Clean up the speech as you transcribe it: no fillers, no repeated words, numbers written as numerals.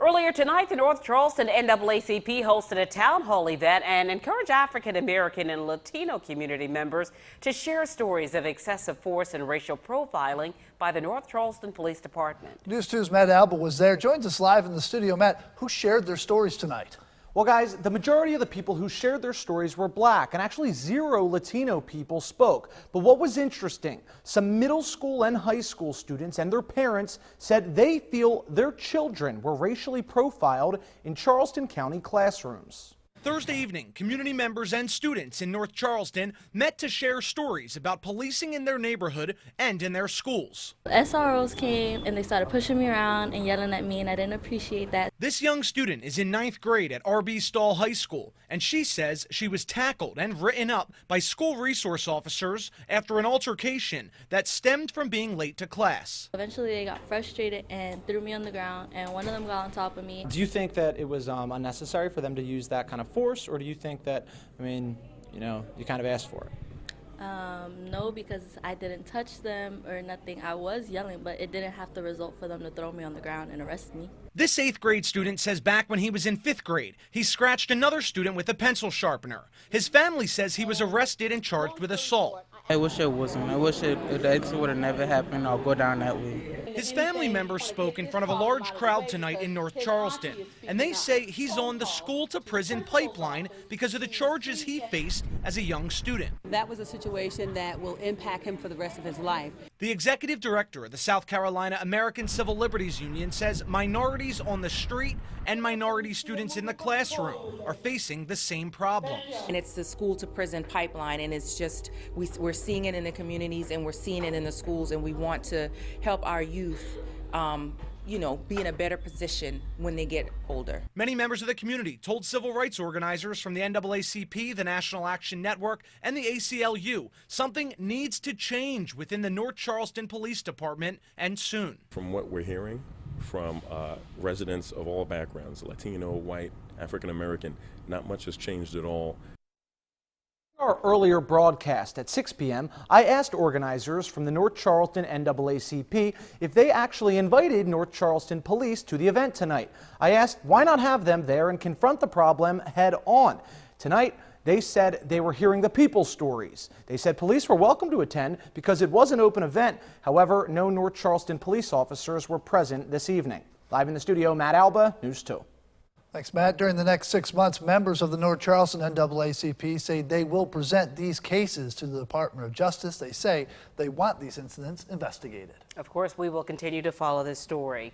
Earlier tonight, the North Charleston NAACP hosted a town hall event and encouraged African American and Latino community members to share stories of excessive force and racial profiling by the North Charleston Police Department. News 2's Matt Alba was there, joins us live in the studio. Matt, who shared their stories tonight? Well, guys, the majority of the people who shared their stories were black, and actually 0 Latino people spoke. But what was interesting, some middle school and high school students and their parents said they feel their children were racially profiled in Charleston County classrooms. Thursday evening, community members and students in North Charleston met to share stories about policing in their neighborhood and in their schools. SROs came and they started pushing me around and yelling at me, and I didn't appreciate that. This young student is in 9th grade at R.B. Stall High School, and she says she was tackled and written up by school resource officers after an altercation that stemmed from being late to class. Eventually they got frustrated and threw me on the ground, and one of them got on top of me. Do you think that it was unnecessary for them to use that kind of force, or do you think that, you kind of asked for it? No, because I didn't touch them or nothing. I was yelling, but it didn't have to result for them to throw me on the ground and arrest me. This 8th grade student says back when he was in 5th grade, he scratched another student with a pencil sharpener. His family says he was arrested and charged with assault. I wish it wasn't. I wish it would have never happened. I'll go down that way. His family members spoke in front of a large crowd tonight in North Charleston, and they say he's on the school-to-prison pipeline because of the charges he faced as a young student. That was a situation that will impact him for the rest of his life. The executive director of the South Carolina American Civil Liberties Union says minorities on the street and minority students in the classroom are facing the same problems. And it's the school-to-prison pipeline, and it's just, we're seeing it in the communities and we're seeing it in the schools, and we want to help our youth be in a better position when they get older. Many members of the community told civil rights organizers from the NAACP, the National Action Network, and the ACLU something needs to change within the North Charleston Police Department, and soon. From what we're hearing from residents of all backgrounds, Latino, white, African American, not much has changed at all. Our earlier broadcast at 6 p.m., I asked organizers from the North Charleston NAACP if they actually invited North Charleston police to the event tonight. I asked why not have them there and confront the problem head on. Tonight, they said they were hearing the people's stories. They said police were welcome to attend because it was an open event. However, no North Charleston police officers were present this evening. Live in the studio, Matt Alba, News 2. Thanks, Matt. During the next 6 months, members of the North Charleston NAACP say they will present these cases to the Department of Justice. They say they want these incidents investigated. Of course, we will continue to follow this story.